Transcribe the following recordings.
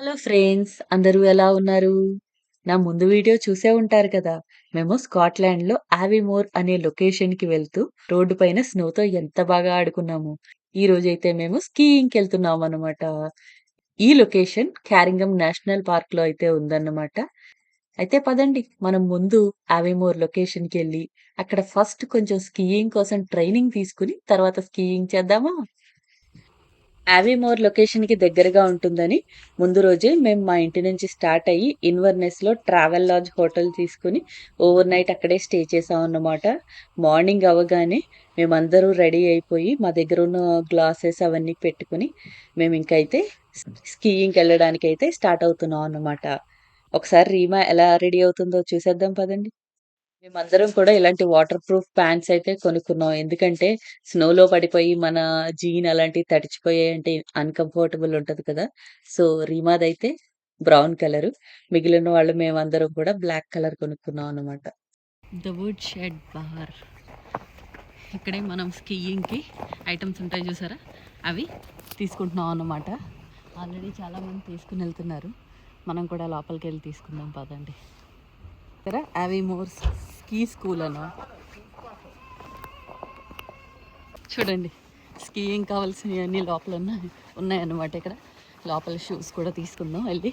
Hello friends, అందరూ ఎలా ఉన్నారు? నా ముందు వీడియో చూసే ఉంటారు కదా! మేము స్కాట్లాండ్‌లో ఆవిమోర్ అనే లొకేషన్‌కి వెళ్తూ రోడ్డు పైన స్నోతో ఎంత బాగా ఆడుకున్నామో. ఈరోజైతే మేము స్కీయింగ్‌కెళ్తున్నామనమాట. ఈ లొకేషన్ క్యారింగమ్ నేషనల్ పార్క్‌లో అయితే ఉందన్నమాట. అయితే పదండి మనం ముందు ఆవిమోర్ లొకేషన్‌కెళ్ళి అక్కడ ఫస్ట్ కొంచెం స్కీయింగ్ కోసం ట్రైనింగ్ తీసుకొని తర్వాత స్కీయింగ్ చేద్దామా? యావీమోర్ లొకేషన్‌కి దగ్గరగా ఉంటుందని ముందు రోజే మేము మా ఇంటి నుంచి స్టార్ట్ అయ్యి ఇన్వర్నెస్‌లో ట్రావెల్ లాడ్జ్ హోటల్ తీసుకొని ఓవర్ నైట్ అక్కడే స్టే చేశామన్నమాట. మార్నింగ్ అవ్వగానే మేమందరూ రెడీ అయిపోయి మా దగ్గరున్న గ్లాసెస్ అవన్నీ పెట్టుకొని మేమింకైతే స్కీయింగ్‌కెళ్ళడానికైతే స్టార్ట్ అవుతున్నాం అన్నమాట. ఒకసారి రీమా ఎలా రెడీ అవుతుందో చూసేద్దాం పదండి. మేమందరం కూడా ఇలాంటి వాటర్ ప్రూఫ్ ప్యాంట్స్ అయితే కొనుక్కున్నాం. ఎందుకంటే స్నోలో పడిపోయి మన జీన్ అలాంటివి తడిచిపోయాయంటే అన్‌కంఫర్టబుల్ ఉంటది కదా! సో, రీమాదయితే బ్రౌన్ కలరు. మిగిలిన వాళ్ళు మేమందరం కూడా బ్లాక్ కలర్ కొనుక్కున్నాం అన్నమాట. The wood shed bar. ఇక్కడే మనం స్కీయింగ్‌కి ఐటమ్స్ ఉంటాయి చూసారా? అవి తీసుకుంటున్నాం అన్నమాట. ఆల్రెడీ చాలామంది తీసుకుని వెళ్తున్నారు. మనం కూడా లోపలికెళ్ళి తీసుకుందాం పదండి. ఇక్కడ ఆవిమోర్ స్కీ స్కూల్ అన్న చూడండి. స్కీయింగ్ కావాల్సినవి అన్నీ లోపల ఉన్నాయన్నమాట. ఇక్కడ లోపల షూస్ కూడా తీసుకుందాం వెళ్ళి.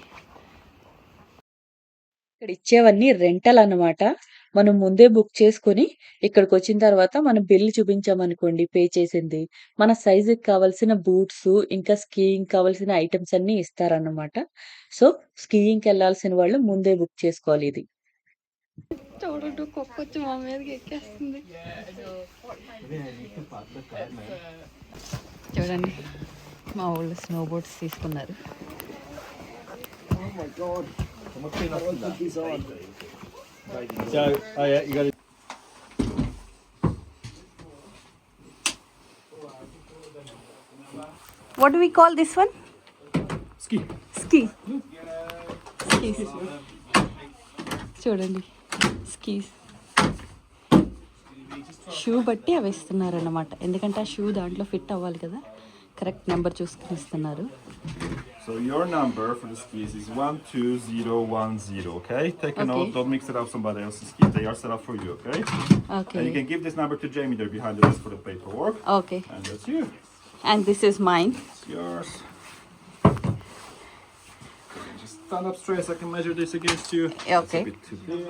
ఇక్కడ ఇచ్చేవన్నీ రెంటల్ అన్నమాట. మనం ముందే బుక్ చేసుకొని ఇక్కడికి వచ్చిన తర్వాత మనం బిల్ చూపించామనుకోండి పే చేసింది, మన సైజుకి కావాల్సిన బూట్స్ ఇంకా స్కీయింగ్ కావాల్సిన ఐటమ్స్ అన్నీ ఇస్తారన్నమాట. సో, స్కీయింగ్‌కి వెళ్ళాల్సిన వాళ్ళు ముందే బుక్ చేసుకోవాలి ఇది. చూడండి, కుక్కొచ్చి మా మీదకి ఎక్కేస్తుంది. చూడండి, మా వాళ్ళు స్నో బోట్స్ తీసుకున్నారు. What do we call this one? Ski. Ski. Skis. చూడండి, స్కీస్ షూ బట్టి అవి ఇస్తున్నారన్నమాట. ఎందుకంటే ఆ షూ దాంట్లో ఫిట్ అవ్వాలి కదా, కరెక్ట్ నెంబర్ చూసుకుని ఇస్తున్నారు. So your number for the skis is 12010, okay? Take a Okay. note, don't mix it up somebody else's skis. They are set up for you, okay? Okay. And you can give this number to Jamie there behind the desk for the paperwork. Okay. And that's you. And this is mine. It's yours. Okay, just stand up straight so I can measure this against you. Okay. It's a bit too big.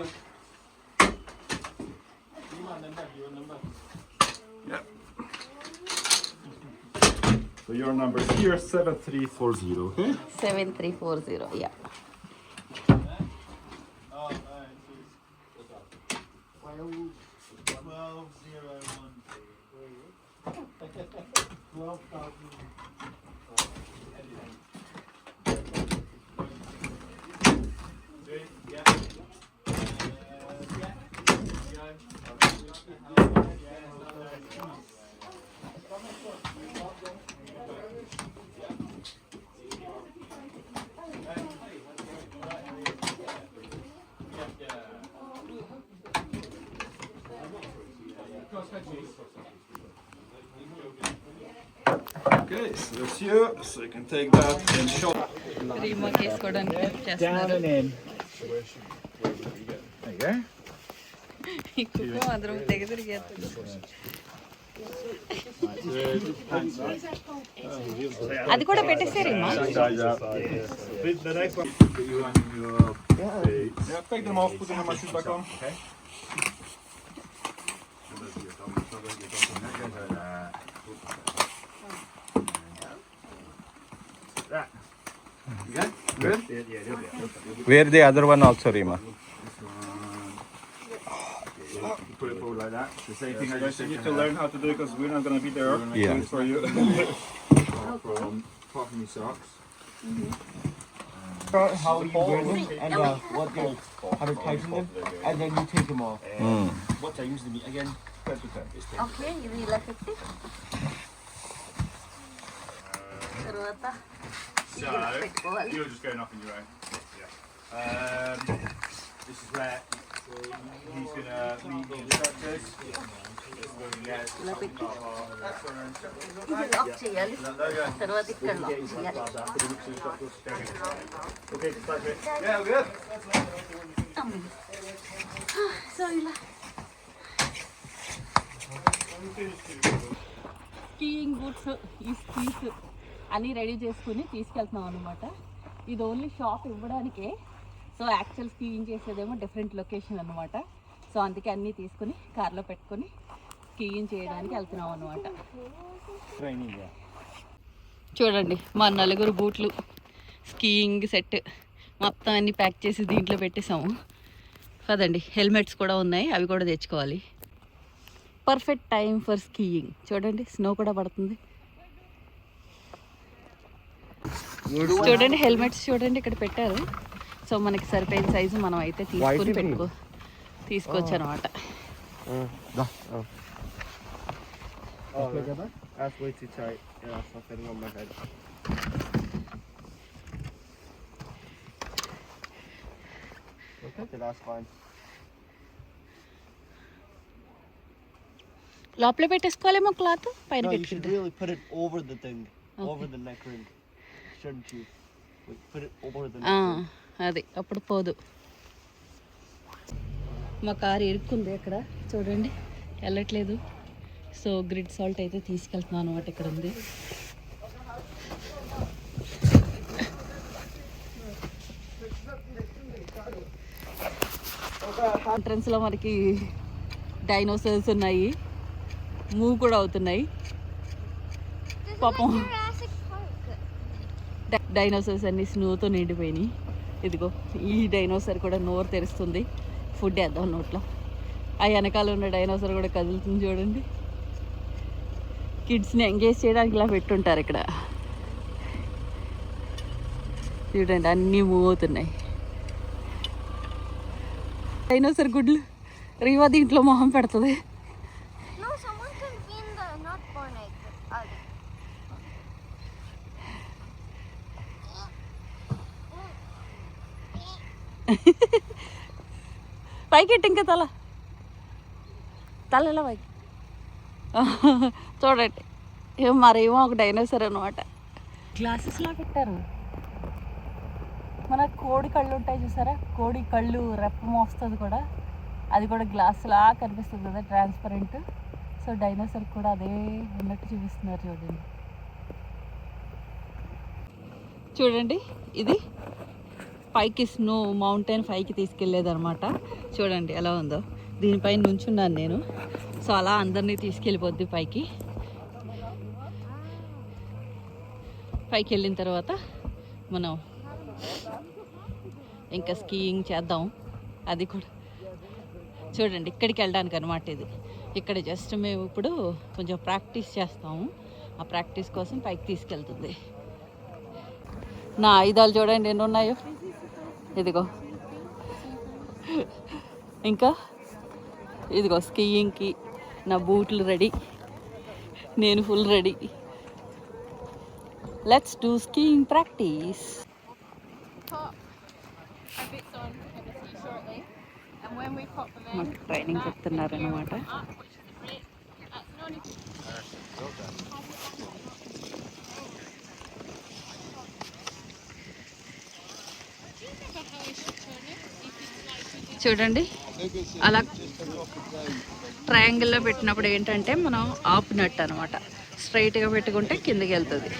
Yeah. So your number is here, 7340, okay? 7340. Yeah. Okay, so that's you. So you can take that and show. Remote వేసుకోవడానికి help చేస్తున్నారు. There you go. ఈ కుక్క మాత్రం తెగ తిరిగేస్తుంది. అది కూడా పెట్టేసారు రిమా. The next one. Yeah, take them off, put them on my shoes back on. Okay. Good? Wear the other one also, Rima. Put it forward like that. The same thing I just need to learn how to do it because we're not going to be there. Yeah. Do it for you. From popping your socks. How you wear them and what they how to tighten them, and then you take them off. What times the meet again? 10%. Okay, ఇది ఇలా పెట్టి తర్వాత So, పెట్టుకోవాలి. you're just going off on your own. Yeah. This is where He's gonna meet the instructors. ఇలా పెట్టి ఇది lock చేయాలి, తర్వాత ఇక్కడ లాక్ చేయాలి. Yeah, good. సో ఇలా స్కీయింగ్ బూట్స్, ఈ స్కీస్ అన్నీ రెడీ చేసుకుని తీసుకెళ్తున్నాం అనమాట. ఇది ఓన్లీ షాప్ ఇవ్వడానికే. సో యాక్చువల్ స్కీయింగ్ చేసేదేమో డిఫరెంట్ లొకేషన్ అనమాట. సో అందుకే అన్నీ తీసుకుని కార్లో పెట్టుకొని స్కీయింగ్ చేయడానికి వెళ్తున్నాం అనమాట. చూడండి మా నలుగురు బూట్లు, స్కీయింగ్ సెట్ మొత్తం అన్నీ ప్యాక్ చేసి దీంట్లో పెట్టేసాము కదండి. హెల్మెట్స్ కూడా ఉన్నాయి, అవి కూడా తెచ్చుకోవాలి. Perfect time for skiing. చూడండి స్నో కూడా పడుతుంది. చూడండి హెల్మెట్స్ చూడండి ఇక్కడ పెట్టారు. సో మనకి సరిపోయిన సైజు మనం అయితే తీసుకొని తీసుకోవచ్చు అనమాట. That's way too tight. Yeah, that's not fitting on my head. Okay, that's fine. లోపల పెట్టేసుకోవాలేమో క్లాత్ పైన No, you should పెట్టుకుంటే. really put it over the thing, over the neck ring, shouldn't you? Like, put it over the neck ring. అది అప్పుడు పోదు. మా car ఇరుక్కుంది అక్కడ చూడండి, వెళ్ళట్లేదు. సో గ్రిడ్ సాల్ట్ అయితే తీసుకెళ్తున్నాను అనమాట. ఇక్కడ ఉంది. ఎంట్రన్స్లో మనకి డైనోసార్స్ ఉన్నాయి, మూవ్ కూడా అవుతున్నాయి పాపం. డైనోసార్స్ అన్ని స్నోతో నిండిపోయినాయి. ఇదిగో ఈ డైనోసార్ కూడా నోరు తెరుస్తుంది, ఫుడ్ వేద్దాం నోట్లో. ఆ వెనకాల ఉన్న డైనోసార్ కూడా కదులుతుంది చూడండి. కిడ్స్ని ఎంగేజ్ చేయడానికి ఇలా పెట్టుంటారు ఇక్కడ. చూడండి అన్నీ మూవ్ అవుతున్నాయి. డైనోసార్ గుడ్లు రీవా దీంట్లో మొహం పెడుతుంది. No, someone can be in the not born egg. పైకెట్టు ఇంకా తల ఎలా పైకి చూడండి. మరేమో ఒక డైనోసార్ అనమాట. గ్లాసెస్లా పెట్టారు. మన కోడి కళ్ళు ఉంటాయి చూసారా, కోడి కళ్ళు రెప్ప మోస్తుంది కూడా, అది కూడా గ్లాస్లా కనిపిస్తుంది కదా, ట్రాన్స్పరెంట్. సో డైనోసార్ కూడా అదే ఉన్నట్టు చూపిస్తున్నారు చూడండి. చూడండి ఇది పైకి స్నో మౌంటైన్ పైకి తీసుకెళ్ళేది అనమాట. చూడండి ఎలా ఉందో. దీనిపైన నుంచున్నాను నేను. సో అలా అందరినీ తీసుకెళ్ళిపోద్ది పైకి. పైకి వెళ్ళిన తర్వాత మనం ఇంకా స్కీయింగ్ చేద్దాం. అది కూడా చూడండి ఇక్కడికి వెళ్ళడానికి అనమాట ఇది. ఇక్కడ జస్ట్ మేము ఇప్పుడు కొంచెం ప్రాక్టీస్ చేస్తాము. ఆ ప్రాక్టీస్ కోసం పైకి తీసుకెళ్తుంది. నా ఆయుధాలు చూడండి ఎన్ని ఉన్నాయో. ఇదిగో ఇంకా ఇదిగో స్కీయింగ్కి నా బూట్లు రెడీ, నేను full ready. Let's do skiing practice. మాకు ట్రైనింగ్ చెప్తున్నారన్నమాట. చూడండి అలా ట్రయాంగిల్లో పెట్టినప్పుడు ఏంటంటే మనం ఆపినట్టు అనమాట. స్ట్రైట్గా పెట్టుకుంటే కిందకి వెళ్తుంది.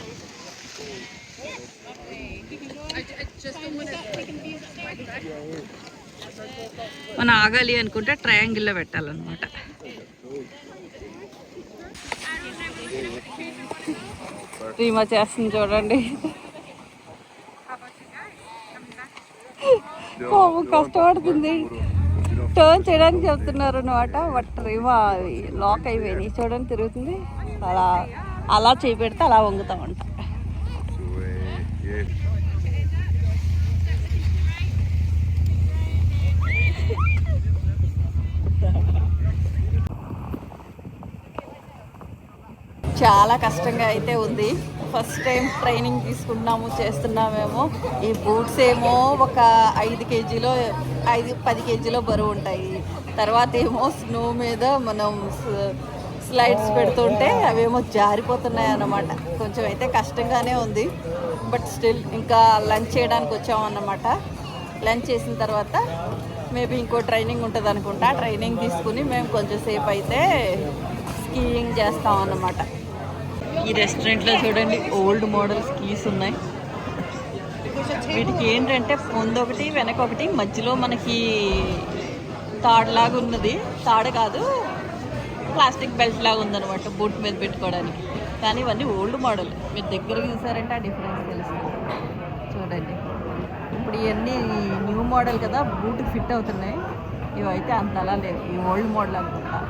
మనం ఆగాలి అనుకుంటే ట్రయాంగిల్లో పెట్టాలన్నమాట. రీమా చేస్తుంది చూడండి. కష్టపడుతుంది. టర్న్ చేయడానికి చెప్తున్నారు అనమాట. బట్ రీమా లాక్ అయిపోయినాయి చూడండి, తిరుగుతుంది. అలా చేయి పెడితే అలా వంగుతామంట. చాలా కష్టంగా అయితే ఉంది. ఫస్ట్ టైం ట్రైనింగ్ తీసుకుంటున్నాము, చేస్తున్నామేమో. ఈ బూట్స్ ఏమో ఒక 10 కేజీలో బరువు ఉంటాయి. తర్వాత ఏమో స్నో మీద మనం స్లైడ్స్ పెడుతుంటే అవేమో జారిపోతున్నాయి అన్నమాట. కొంచెం అయితే కష్టంగానే ఉంది, బట్ స్టిల్ ఇంకా లంచ్ చేయడానికి వచ్చామన్నమాట. లంచ్ చేసిన తర్వాత మేబీ ఇంకో ట్రైనింగ్ ఉంటుంది అనుకుంటా. ట్రైనింగ్ తీసుకుని మేము కొంచెం సేపు అయితే స్కీయింగ్ చేస్తాం అన్నమాట. ఈ రెస్టారెంట్లో చూడండి ఓల్డ్ మోడల్ స్కీస్ ఉన్నాయి. వీటికి ఏంటంటే ముందు ఒకటి వెనక ఒకటి, మధ్యలో మనకి తాడులాగా ఉన్నది. తాడు కాదు, ప్లాస్టిక్ బెల్ట్ లాగా ఉందన్నమాట బూట్ మీద పెట్టుకోవడానికి. కానీ ఇవన్నీ ఓల్డ్ మోడల్. మీరు దగ్గరికి చూసారంటే ఆ డిఫరెన్స్ తెలుస్తుంది. చూడండి, ఇప్పుడు ఇవన్నీ న్యూ మోడల్ కదా, బూట్ ఫిట్ అవుతున్నాయి. ఇవైతే అంత అలా లేవు, ఈ ఓల్డ్ మోడల్ అనుకుంటా.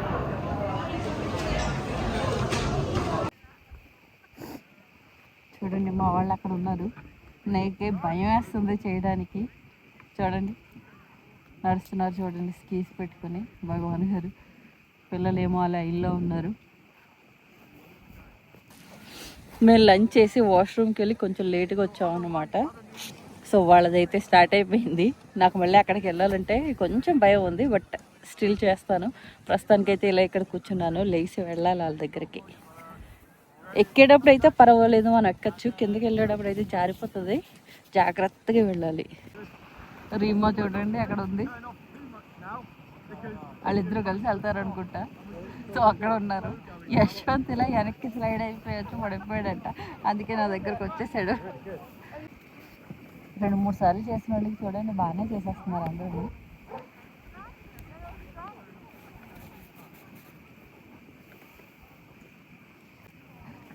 చూడండి, మా వాళ్ళు అక్కడ ఉన్నారు. నాకే భయం వేస్తుంది చేయడానికి. చూడండి నడుస్తున్నారు, చూడండి స్కీస్ పెట్టుకొని. భగవాన్ గారు, పిల్లలు ఏమో అలా ఇల్లు ఉన్నారు. మేము లంచ్ చేసి వాష్రూమ్కి వెళ్ళి కొంచెం లేట్గా వచ్చామన్నమాట. సో వాళ్ళదైతే స్టార్ట్ అయిపోయింది. నాకు మళ్ళీ అక్కడికి వెళ్ళాలంటే కొంచెం భయం ఉంది, బట్ స్టిల్ చేస్తాను. ప్రస్తుతానికైతే ఇలా ఇక్కడ కూర్చున్నాను, లేచి వెళ్ళాలి వాళ్ళ దగ్గరికి. ఎక్కేటప్పుడు అయితే పర్వాలేదు, మనం ఎక్కచ్చు. కిందకి వెళ్ళేటప్పుడు అయితే జారిపోతుంది, జాగ్రత్తగా వెళ్ళాలి. రీమా చూడండి అక్కడ ఉంది, వాళ్ళిద్దరూ కలిసి వెళ్తారు అనుకుంటా. సో అక్కడ ఉన్నారు. యశ్వంత్ ఇలా వెనక్కి స్లైడ్ అయిపోయచ్చు, పడిపోయాడంట. అందుకే నా దగ్గరకు వచ్చేసాడు. 2-3 సార్లు చేసిన వాళ్ళకి చూడండి బాగానే చేసేస్తున్నారు అందరూ.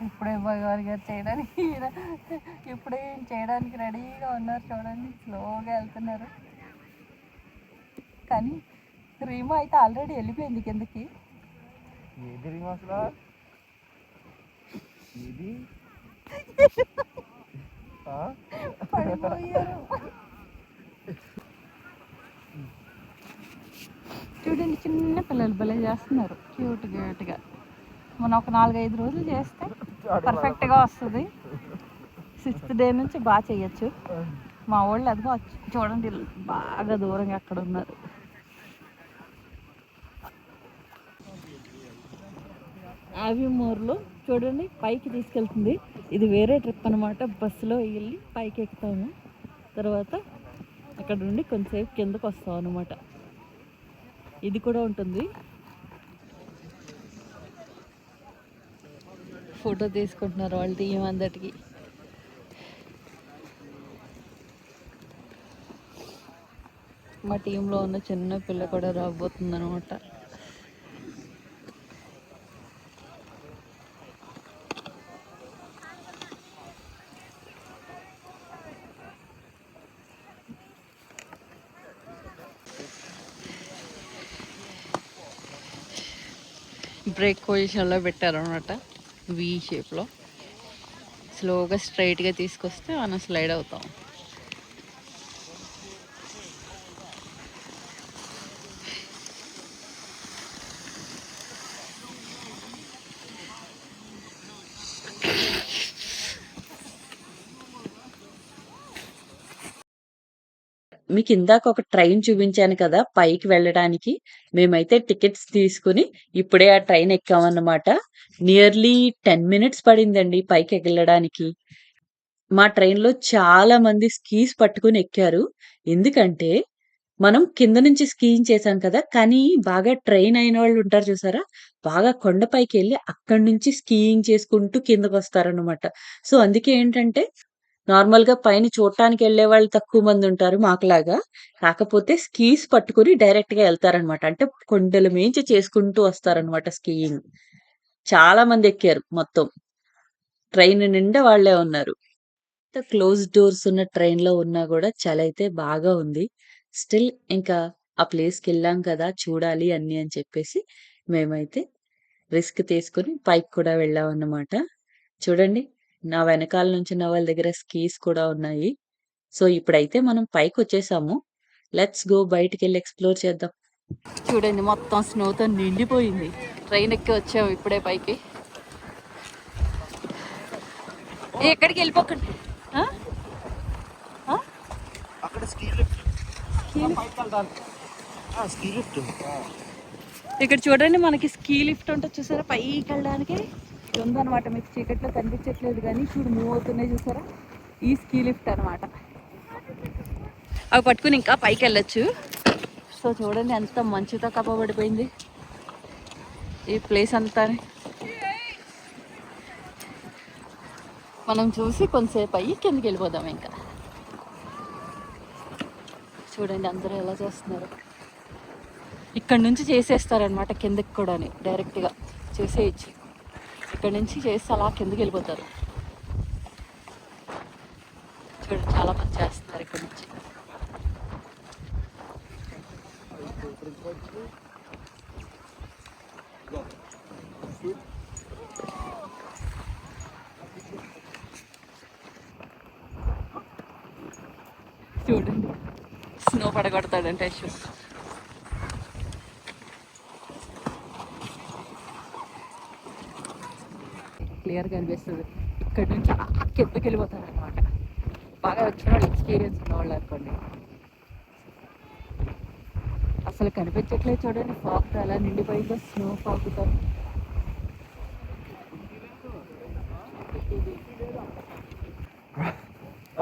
ఇప్పుడే భగవాన్ గారు చేయడానికి రెడీగా ఉన్నారు. చూడండి స్లోగా వెళ్తున్నారు. కానీ రీమా అయితే ఆల్రెడీ వెళ్ళిపోయింది కిందకి. పడిపోయారు. చూడండి చిన్న పిల్లలు భలే చేస్తున్నారు, క్యూట్గా. మనం ఒక 4-5 రోజులు చేస్తే పర్ఫెక్ట్గా వస్తుంది. 6th డే నుంచి బాగా చేయొచ్చు. మా వాళ్ళు అదిగో చూడండి బాగా దూరంగా అక్కడ ఉన్నారు. ఆవిమూర్లో చూడండి పైకి తీసుకెళ్తుంది. ఇది వేరే ట్రిప్ అనమాట. బస్సులో వెళ్ళి పైకి ఎక్కుతాము, తర్వాత అక్కడ నుండి కొంచెంసేపు కిందకు వస్తాం అనమాట. ఇది కూడా ఉంటుంది. ఫోటో తీసుకుంటున్నారు వాళ్ళ టీం అందరికి. మా టీంలో ఉన్న చిన్న పిల్ల కూడా రాబోతుంది అనమాట. బ్రేక్ పొజిషన్లో పెట్టారనమాట, వి షేప్లో. స్లోగా స్ట్రైట్గా తీసుకొస్తే మనం స్లైడ్ అవుతాం. మీకు ఇందాక ఒక ట్రైన్ చూపించాను కదా పైకి వెళ్ళడానికి. మేమైతే టికెట్స్ తీసుకుని ఇప్పుడే ఆ ట్రైన్ ఎక్కామన్నమాట. నియర్లీ 10 మినిట్స్ పడిందండి పైకి వెళ్ళడానికి. మా ట్రైన్లో చాలా మంది స్కీస్ పట్టుకుని ఎక్కారు. ఎందుకంటే మనం కింద నుంచి స్కీయింగ్ చేశాం కదా, కానీ బాగా ట్రైన్ అయిన వాళ్ళు ఉంటారు చూసారా, బాగా కొండపైకి వెళ్ళి అక్కడి నుంచి స్కీయింగ్ చేసుకుంటూ కిందకు వస్తారనమాట. సో అందుకే ఏంటంటే నార్మల్‌గా పైన చూడటానికి వెళ్ళేవాళ్ళు తక్కువ మంది ఉంటారు మాకులాగా. కాకపోతే స్కీస్ పట్టుకొని డైరెక్ట్‌గా ఎళ్తారనమాట. అంటే కొండల మీంచి చేసుకుంటూ వస్తారనమాట స్కీయింగ్. చాలా మంది ఎక్కారు మొత్తం. ట్రైన్ నిండా వాళ్ళే ఉన్నారు. క్లోజ్ డోర్స్ ఉన్న ట్రైన్‌లో ఉన్నా గూడా చలైతే బాగా ఉంది. స్టిల్ ఇంకా ఆ ప్లేస్‌కెళ్ళాం కదా! చూడాలి అన్నీ అని చెప్పేసి మేమైతే రిస్క్ తీసుకొని పైకి కూడా వెళ్ళామన్నమాట. చూడండి, నా వెనకాల నుంచున్న వాళ్ళ దగ్గర స్కీస్ కూడా ఉన్నాయి. సో, ఇప్పుడైతే మనం పైకొచ్చేసాము. లెట్స్ గో బయటికెళ్ళి ఎక్స్‌ప్లోర్ చేద్దాం. చూడండి మొత్తం స్నోతో నిండిపోయింది. ట్రైన్ ఎక్కి వచ్చాము ఇప్పుడే పైకి. ఎక్కడికి వెళ్ళిపోకండి. అక్కడ స్కీ లిఫ్ట్. Ski lift. ఇక్కడ చూడండి, మనకి స్కీ లిఫ్ట్ ఉంటుంది చూసారా, పైకి వెళ్ళడానికి ఉందన్నమాట. మీకు చీకట్లో కనిపించట్లేదు కానీ చూడు మూవ్ అవుతున్నాయి చూసారా, ఈ స్కీ లిఫ్ట్ అనమాట. అవి పట్టుకుని ఇంకా పైకి వెళ్ళొచ్చు. సో చూడండి ఎంత మంచుతో కప్పబడిపోయింది ఈ ప్లేస్ అంతా. మనం చూసి కొంతసేపు అయ్యి కిందకి వెళ్ళిపోదాం. ఇంకా చూడండి అందరూ ఎలా చేస్తున్నారు. ఇక్కడ నుంచి చేసేస్తారనమాట కిందకి కూడా, డైరెక్ట్గా చేసేయచ్చు. ఇక్కడ నుంచి చేస్తే అలా కిందకి వెళ్ళిపోతారు. చూడండి చాలా మంది చేస్తున్నారు ఇక్కడ నుంచి. చూడండి స్నో పడగొడతాడంటే షూ. క్లియర్గా అనిపిస్తుంది. ఇక్కడ నుంచి కిందకి వెళ్ళిపోతారు అనమాట. బాగా వచ్చిన వాళ్ళు, ఎక్స్పీరియన్స్ ఉన్నవాళ్ళు అనుకోండి. అసలు కనిపించట్లేదు చూడండి, ఫాగ్ అలా నిండిపోయిందో స్నో ఫాగ్తో.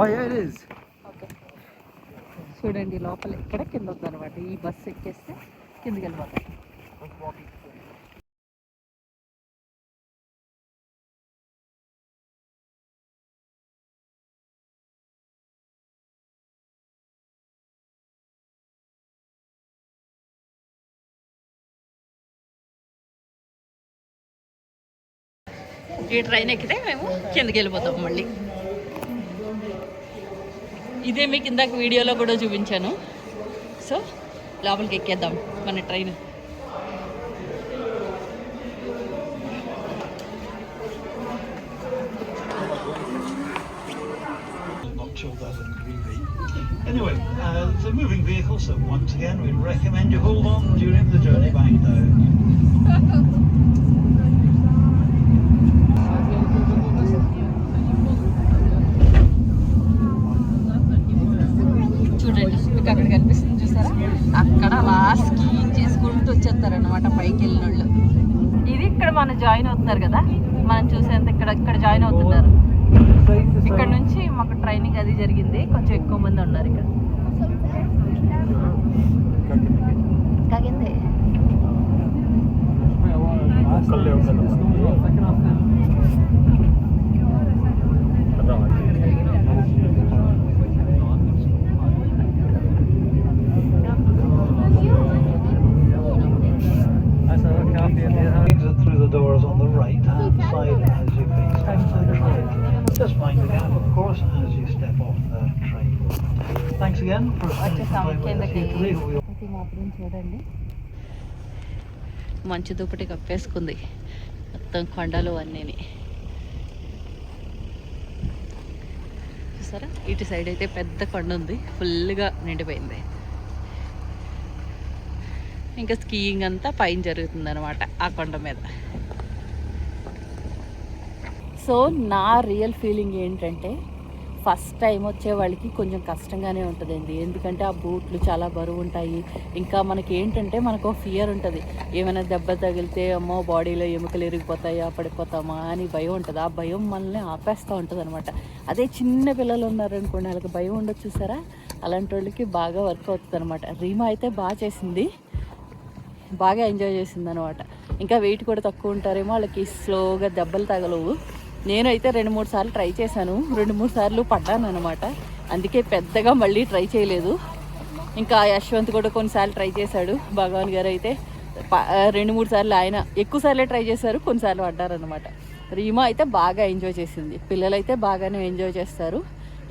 ఓకే చూడండి లోపల ఇక్కడ కింద ఉందన్నమాట. ఈ బస్సు ఎక్కేస్తే కిందకి వెళ్ళిపోతాం. ఈ ట్రైన్ ఎక్కితే మేము కిందకి వెళ్ళిపోతాం మళ్ళీ. ఇదే మీకు ఇందాక వీడియోలో కూడా చూపించాను. సో లోపలికి ఎక్కేద్దాం మన train. Anyway, it's a moving vehicle, so once again we'd recommend you hold on during the journey back down. చూడండి మీకు అక్కడ కనిపిస్తుంది చూసారా, అక్కడ అలా స్కీయింగ్ చేసుకుంటూ వచ్చేస్తారనమాట పైకి వెళ్ళిన వాళ్ళు. ఇది ఇక్కడ మనం జాయిన్ అవుతున్నారు కదా, మనం చూసేంత ఇక్కడ జాయిన్ అవుతున్నారు. ఇక్కడ నుంచి మాకు ట్రైనింగ్ అది జరిగింది. కొంచెం ఎక్కువ మంది ఉన్నారు ఇక్కడ. కాగింది Exit through the doors on the right hand side as you face into the train. Just mind the gap, of course, as you step off the train. Thanks again for spending వచ్చేసాము time with us కిందకి. here today. We'll ఇది మాత్రం చూడండి మంచు దుప్పటి కప్పేసుకుంది మొత్తం కొండలు అన్నీ. చూసారా ఇటు సైడ్ అయితే పెద్ద కొండ ఉంది, ఫుల్గా నిండిపోయింది. ఇంకా స్కీయింగ్ అంతా పైన జరుగుతుంది అనమాట ఆ కొండ మీద. సో నా రియల్ ఫీలింగ్ ఏంటంటే ఫస్ట్ టైం వచ్చే వాళ్ళకి కొంచెం కష్టంగానే ఉంటుందండి. ఎందుకంటే ఆ బూట్లు చాలా బరువు ఉంటాయి. ఇంకా మనకి ఏంటంటే మనకు ఫియర్ ఉంటుంది, ఏమైనా దెబ్బ తగిలితే అమ్మో బాడీలో ఎముకలు ఇరిగిపోతాయా పడిపోతామా అని భయం ఉంటుంది. ఆ భయం మనల్ని ఆపేస్తూ ఉంటుంది అనమాట. అదే చిన్న పిల్లలు ఉన్నారనుకోండి, వాళ్ళకి భయం ఉండదు చూసారా, అలాంటి వాళ్ళకి బాగా వర్క్ అవుతుంది అనమాట. రీమా అయితే బాగా చేసింది, బాగా ఎంజాయ్ చేసింది అనమాట. ఇంకా వెయిట్ కూడా తక్కువ ఉంటారేమో వాళ్ళకి స్లోగా దెబ్బలు తగలవు. నేనైతే 2-3 సార్లు ట్రై చేశాను, 2-3 సార్లు పడ్డాను అనమాట. అందుకే పెద్దగా మళ్ళీ ట్రై చేయలేదు. ఇంకా యశ్వంత్ కూడా కొన్నిసార్లు ట్రై చేశాడు. భగవాన్ గారు అయితే 2-3 సార్లు, ఆయన ఎక్కువ సార్లే ట్రై చేశారు, కొన్నిసార్లు పడ్డారనమాట. రీమా అయితే బాగా ఎంజాయ్ చేసింది. పిల్లలైతే బాగానే ఎంజాయ్ చేస్తారు.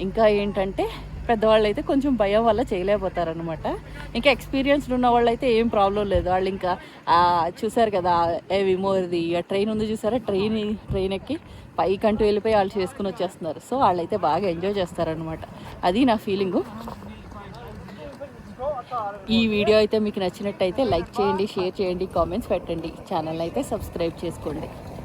ఇంకా ఏంటంటే పెద్దవాళ్ళు అయితే కొంచెం భయం వల్ల చేయలేకపోతారనమాట. ఇంకా ఎక్స్పీరియన్స్డ్ ఉన్న వాళ్ళు అయితే ఏం ప్రాబ్లం లేదు. వాళ్ళు ఇంకా చూసారు కదా విమోర్ది ట్రైన్ ఉంది చూసారా, ట్రైన్ ఎక్కి పైకంటూ వెళ్ళిపోయి వాళ్ళు చేసుకుని వచ్చేస్తున్నారు. సో వాళ్ళైతే బాగా ఎంజాయ్ చేస్తారనమాట. అది నా ఫీలింగు. ఈ వీడియో అయితే మీకు నచ్చినట్టయితే లైక్ చేయండి, షేర్ చేయండి, కామెంట్స్ పెట్టండి. ఛానల్ అయితే సబ్స్క్రైబ్ చేసుకోండి.